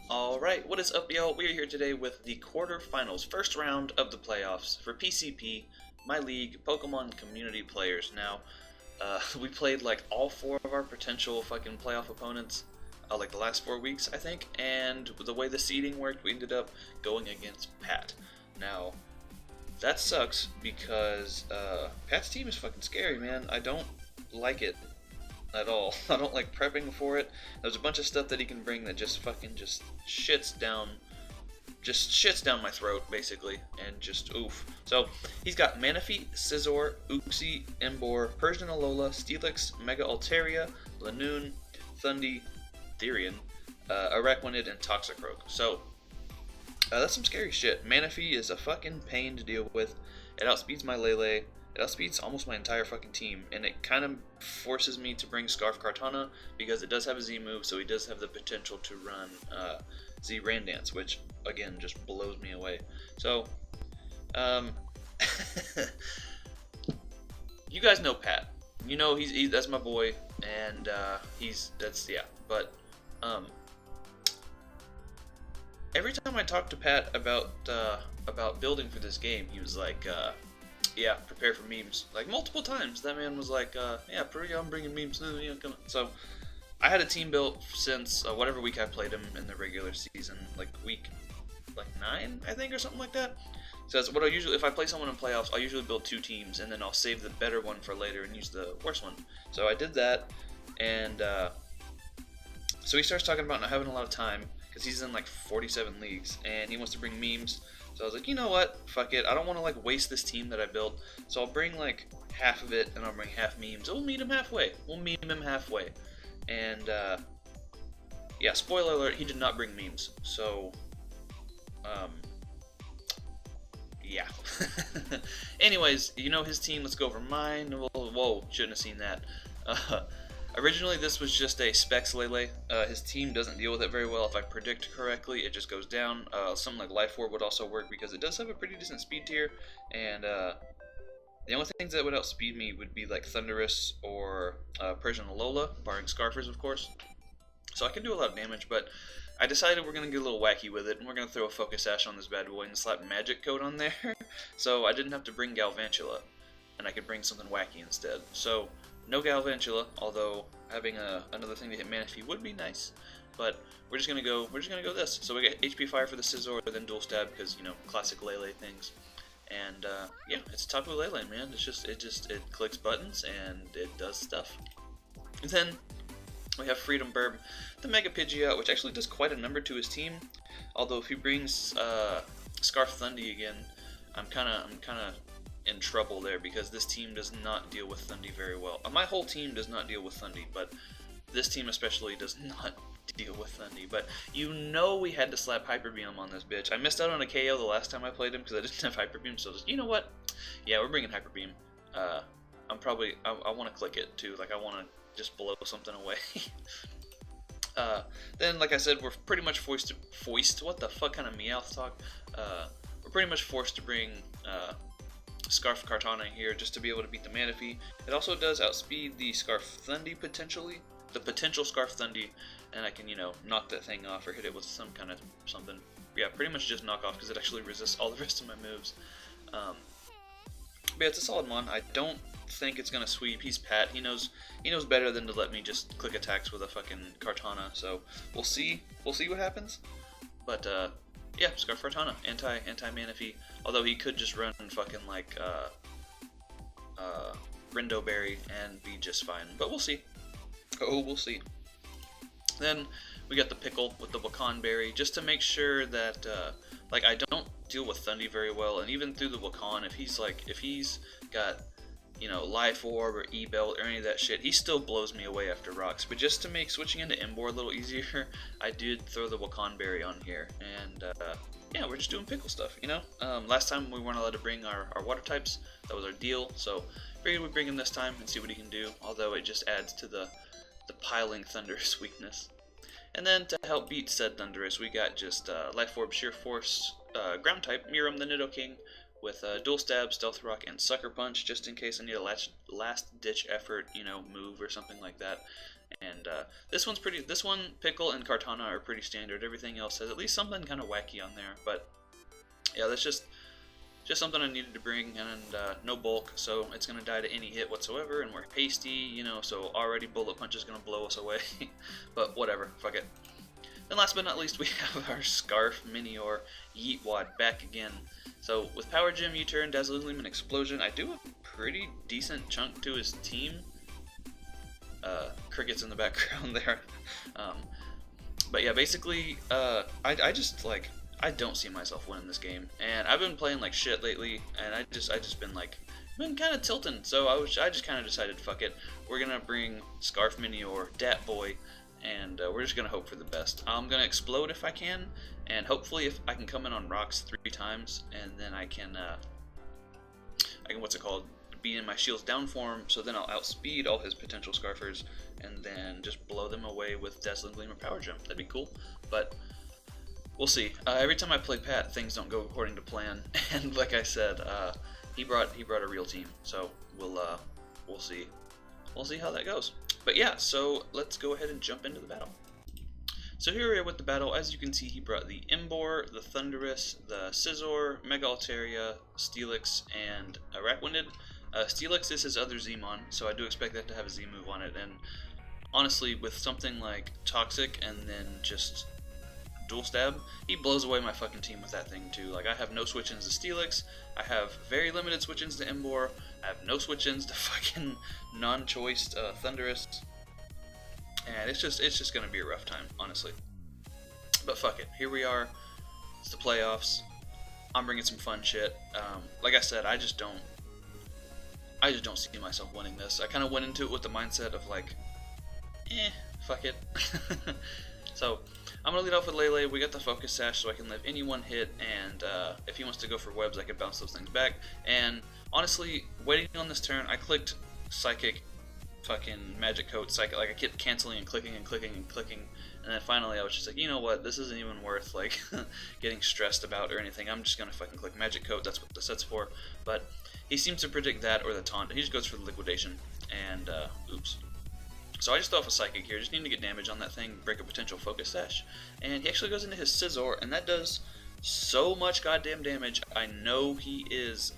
Alright, what is up, y'all? We are here today with the quarterfinals, first round of the playoffs for PCP, my league, Pokemon community players. Now, we played like all 4 of our potential fucking playoff opponents, like the last 4 weeks, I think, and the way the seeding worked, we ended up going against Pat. Now, that sucks because Pat's team is fucking scary, man. I don't like it at all. I don't like prepping for it. There's a bunch of stuff that he can bring that just fucking shits down my throat, basically, and just oof. So he's got Manaphy, Scizor, Uxie, Emboar, Persian Alola, Steelix, Mega Altaria, Lanoon, Thundy, Therian, Araquanid, and Toxicroak. So that's some scary shit. Manaphy is a fucking pain to deal with. It outspeeds my Lele. It outspeeds almost my entire fucking team, and it kind of forces me to bring Scarf Kartana because it does have a Z move, so he does have the potential to run Z Randance, which again just blows me away. So, you guys know Pat. You know that's my boy, and But every time I talk to Pat about building for this game, he was like, yeah, prepare for memes. Like, multiple times, that man was like, yeah, I'm bringing memes. Yeah, come on. So, I had a team built since whatever week I played him in the regular season, like week 9, I think, or something like that. So that's what I usually, if I play someone in playoffs, I'll usually build 2 teams, and then I'll save the better one for later and use the worse one. So I did that, and so he starts talking about not having a lot of time, because he's in like 47 leagues, and he wants to bring memes. So I was like, you know what, fuck it, I don't want to like waste this team that I built, so I'll bring like half of it, and I'll bring half memes. We'll meet him halfway. We'll meme him halfway. And yeah, spoiler alert, he did not bring memes. So yeah. Anyways, you know his team. Let's go over mine. Whoa, shouldn't have seen that. Originally, this was just a Specs Lele. His team doesn't deal with it very well. If I predict correctly, it just goes down. Something like Life Orb would also work because it does have a pretty decent speed tier. And the only things that would outspeed me would be like Thundurus or Persian Alola, barring Scarfers, of course. So I can do a lot of damage, but I decided we're going to get a little wacky with it, and we're going to throw a Focus Sash on this bad boy and slap Magic Coat on there. So I didn't have to bring Galvantula, and I could bring something wacky instead. So no Galvantula, although having another thing to hit Manaphy would be nice. But we're just gonna go this. So we get HP Fire for the Scizor, then Dual Stab because, you know, classic Lele things. And yeah, it's Tapu Lele, man. It clicks buttons and it does stuff. And then we have Freedom Burb, the Mega Pidgeot, which actually does quite a number to his team. Although if he brings Scarf Thundy again, I'm kind of in trouble there because this team does not deal with Thundy very well. My whole team does not deal with Thundy, but this team especially does not deal with Thundy. But you know we had to slap Hyper Beam on this bitch. I missed out on a KO the last time I played him because I didn't have Hyper Beam, so just, you know what? Yeah, we're bringing Hyper Beam. I want to click it too, like I want to just blow something away. Then, like I said, we're pretty much forced, what the fuck kind of Meowth talk? We're pretty much forced to bring Scarf Kartana here just to be able to beat the Manaphy. It also does outspeed the Scarf Thundy potentially, the potential Scarf Thundy, and I can, you know, knock that thing off or hit it with some kind of something. Yeah, pretty much just knock off because it actually resists all the rest of my moves. But yeah, it's a solid one. I don't think it's gonna sweep. He's Pat. He knows better than to let me just click attacks with a fucking Kartana. So we'll see. We'll see what happens. But yeah, Scarf Kartana, anti Manaphy. Although he could just run fucking like Rindo Berry and be just fine. But we'll see. Oh, we'll see. Then we got the Pickle with the Wakan Berry, just to make sure that like I don't deal with Thundy very well, and even through the Wakan, if he's got, you know, Life Orb or E-Belt or any of that shit, he still blows me away after rocks. But just to make switching into Emboar a little easier, I did throw the Wakan Berry on here, and yeah, we're just doing pickle stuff, you know? Last time we weren't allowed to bring our water types, that was our deal, so figured we'd bring him this time and see what he can do, although it just adds to the piling Thundurus weakness. And then to help beat said Thundurus, we got just Life Orb, Sheer Force, Ground type, Miram the Nidoking, with Dual Stab, Stealth Rock, and Sucker Punch, just in case I need a last-ditch effort, you know, move or something like that. And this one, Pickle, and Kartana are pretty standard. Everything else has at least something kind of wacky on there. But yeah, that's just something I needed to bring, and no bulk, so it's going to die to any hit whatsoever, and we're hasty, you know, so already Bullet Punch is going to blow us away. But whatever, fuck it. Then last but not least, we have our Scarf, Minior, Yeetwad back again. So with Power Gem, U-Turn, Dazzling Gleam, and Explosion, I do a pretty decent chunk to his team. Crickets in the background there. But yeah, basically, I just, like, I don't see myself winning this game, and I've been playing like shit lately, and I just been kind of tilting, so I just kind of decided, fuck it, we're gonna bring Scarf Minior, Dat Boy, and we're just gonna hope for the best. I'm gonna explode if I can, and hopefully if I can come in on rocks 3 times, and then I can what's it called, be in my shield's down form, so then I'll outspeed all his potential Scarfers, and then just blow them away with Dazzling Gleam or Power Gem. That'd be cool, but we'll see. Every time I play Pat, things don't go according to plan, and like I said, he brought a real team, so we'll see. We'll see how that goes. But yeah, so let's go ahead and jump into the battle. So here we are with the battle. As you can see, he brought the Embor, the Thundurus, the Scizor, Mega Altaria, Steelix, and Arachwinded. Steelix is his other Zmon, so I do expect that to have a Z move on it, and honestly, with something like Toxic and then just Dual Stab, he blows away my fucking team with that thing too. Like, I have no switch-ins to Steelix, I have very limited switch-ins to Embor, I have no switch-ins to fucking non-choiced Thundurus, and it's just gonna be a rough time, honestly. But fuck it, here we are, it's the playoffs, I'm bringing some fun shit. Like I said, I just don't see myself winning this. I kind of went into it with the mindset of like, fuck it. So I'm going to lead off with Lele. We got the Focus Sash so I can let anyone hit, and if he wants to go for webs, I can bounce those things back. And honestly, waiting on this turn, I clicked Psychic, fucking Magic Coat, Psychic. Like, I kept canceling and clicking and clicking and clicking, and then finally I was just like, you know what, this isn't even worth like getting stressed about or anything. I'm just going to fucking click Magic Coat, that's what the set's for. But he seems to predict that or the taunt. He just goes for the liquidation, and oops. So I just throw off a Psychic here, just need to get damage on that thing, break a potential Focus Sash, and he actually goes into his Scizor, and that does so much goddamn damage. I know he is,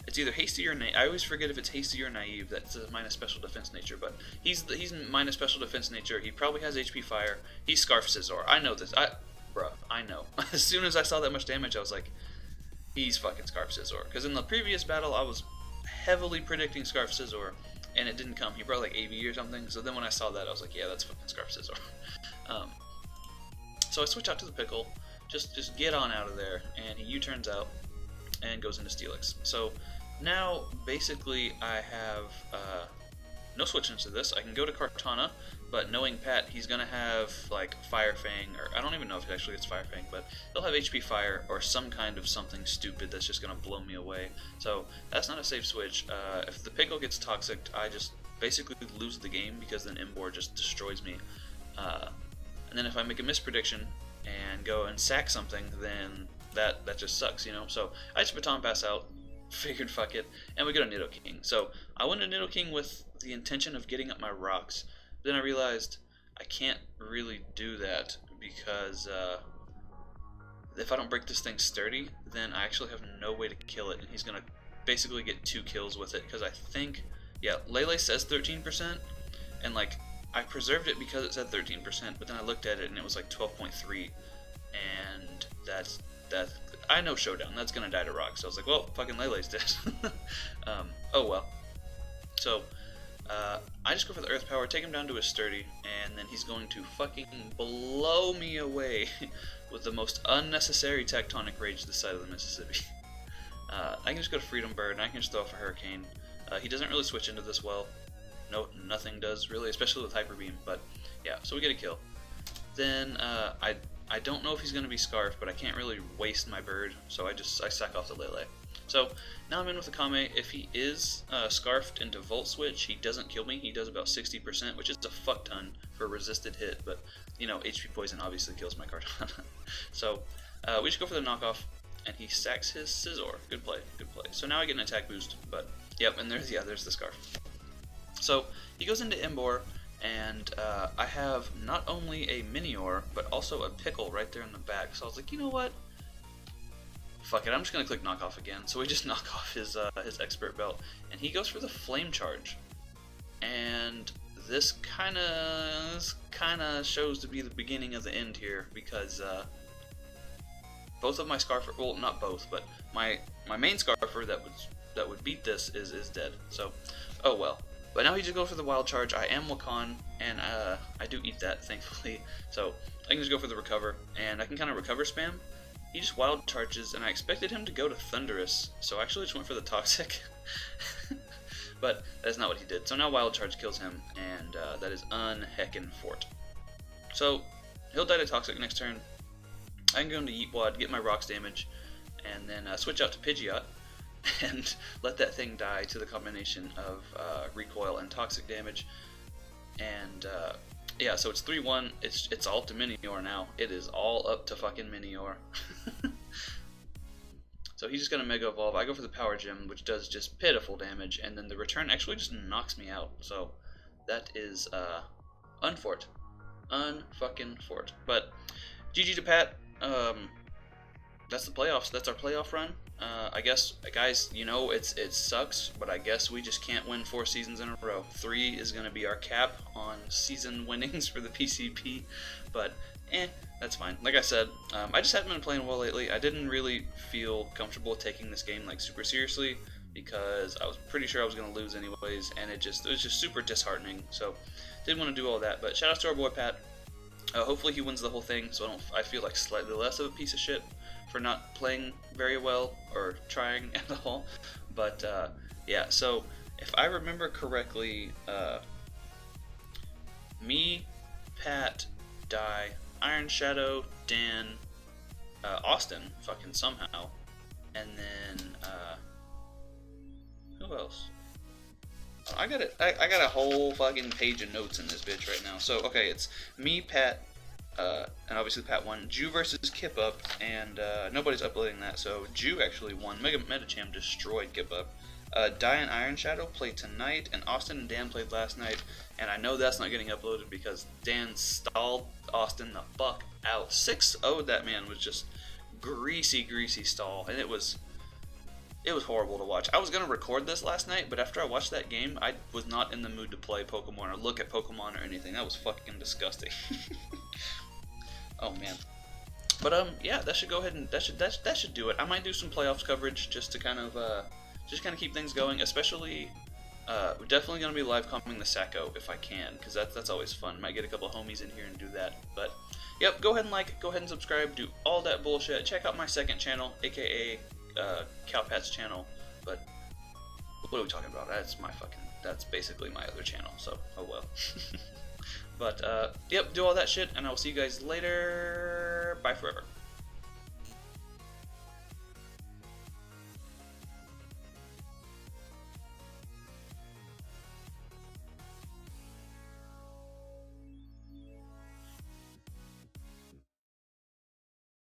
it's either hasty or naive. I always forget if it's hasty or naive. That's a minus special defense nature, but he's minus special defense nature. He probably has HP Fire. He's Scarf Scizor. I know this. Bruh, I know. As soon as I saw that much damage, I was like, he's fucking Scarf Scizor. Because in the previous battle, I was heavily predicting Scarf Scizor, and it didn't come. He brought like AV or something, so then when I saw that, I was like, yeah, that's fucking Scarf Scizor. So I switch out to the Pickle, just get on out of there, and he U-turns out and goes into Steelix. So now, basically, I have no switch into this. I can go to Kartana, but knowing Pat, he's going to have, like, Fire Fang, or I don't even know if it actually gets Fire Fang, but he'll have HP Fire, or some kind of something stupid that's just going to blow me away. So that's not a safe switch. If the Pickle gets Toxic, I just basically lose the game, because then Embor just destroys me. And then if I make a misprediction and go and sack something, then that just sucks, you know? So I just Baton Pass out, figured fuck it, and we go to Nidoking. So I went to Nidoking with the intention of getting up my rocks. Then I realized I can't really do that, because if I don't break this thing sturdy, then I actually have no way to kill it, and he's going to basically get 2 kills with it, because I think, yeah, Lele says 13%, and like, I preserved it because it said 13%, but then I looked at it and it was like 12.3, and that's I know Showdown, that's gonna die to rock, so I was like, well, fucking Lele's dead. Oh well. So, I just go for the Earth Power, take him down to his Sturdy, and then he's going to fucking blow me away with the most unnecessary Tectonic Rage this side of the Mississippi. I can just go to Freedom Bird, and I can just throw off a Hurricane. He doesn't really switch into this well. No, nothing does really, especially with Hyper Beam, but yeah, so we get a kill. Then, I don't know if he's going to be Scarf, but I can't really waste my bird, so I sack off the Lele. So now I'm in with the Kame. If he is Scarfed into Volt Switch, he doesn't kill me. He does about 60%, which is a fuck ton for a resisted hit, but, you know, HP Poison obviously kills my Kartana. So we just go for the knockoff, and he stacks his Scizor. Good play, good play. So now I get an attack boost, but yep, and there's the Scarf. So he goes into Embor, and I have not only a Minior, but also a Pickle right there in the back. So I was like, you know what? Fuck it, I'm just gonna click knock off again. So we just knock off his expert belt, and he goes for the flame charge. And this kinda shows to be the beginning of the end here, because both of my Scarfer, well, not both, but my main Scarfer that would beat this is dead. So, oh well. But now he just goes for the wild charge. I am Wakan, and I do eat that, thankfully. So I can just go for the recover, and I can kind of recover spam. He just wild charges, and I expected him to go to Thundurus, so I actually just went for the Toxic. But that's not what he did. So now wild charge kills him, and that is unheckin' fort. So he'll die to Toxic next turn. I can go into Yeetwad, get my rocks damage, and then switch out to Pidgeot, and let that thing die to the combination of recoil and toxic damage. And yeah, so it's 3-1. It's all to Minior now. It is all up to fucking Minior. So he's just gonna Mega Evolve. I go for the Power Gem, which does just pitiful damage, and then the return actually just knocks me out. So that is unfort, unfucking fort. But GG to Pat. That's the playoffs. That's our playoff run. I guess, guys, you know, it sucks, but I guess we just can't win 4 seasons in a row. 3 is going to be our cap on season winnings for the PCP, but that's fine. Like I said, I just haven't been playing well lately. I didn't really feel comfortable taking this game like super seriously, because I was pretty sure I was going to lose anyways, and it was just super disheartening. So didn't want to do all that. But shout out to our boy Pat. Hopefully he wins the whole thing, so I feel like slightly less of a piece of shit for not playing very well or trying at all. But yeah, so if I remember correctly, me, Pat, Die, Iron Shadow, Dan, Austin, fucking somehow, and then who else? I got a whole fucking page of notes in this bitch right now. So okay, it's me, Pat, and obviously Pat won. Jew versus Kip Up, and nobody's uploading that, so Jew actually won. Metacham destroyed Kip Up. Die and Iron Shadow played tonight, and Austin and Dan played last night, and I know that's not getting uploaded because Dan stalled Austin the fuck out. 6-0'd that man. Was just greasy stall, and it was horrible to watch. I was going to record this last night, but after I watched that game, I was not in the mood to play Pokemon or look at Pokemon or anything. That was fucking disgusting. Oh man. But yeah, that should go ahead and that should do it. I might do some playoffs coverage just to kind of keep things going. Especially, we're definitely gonna be live comping the Sacco if I can, because that's always fun. Might get a couple homies in here and do that. But yep, go ahead and like, go ahead and subscribe, do all that bullshit. Check out my second channel, aka Cowpatt's channel. But what are we talking about? That's basically my other channel. So oh well. But yep, do all that shit, and I will see you guys later. Bye forever.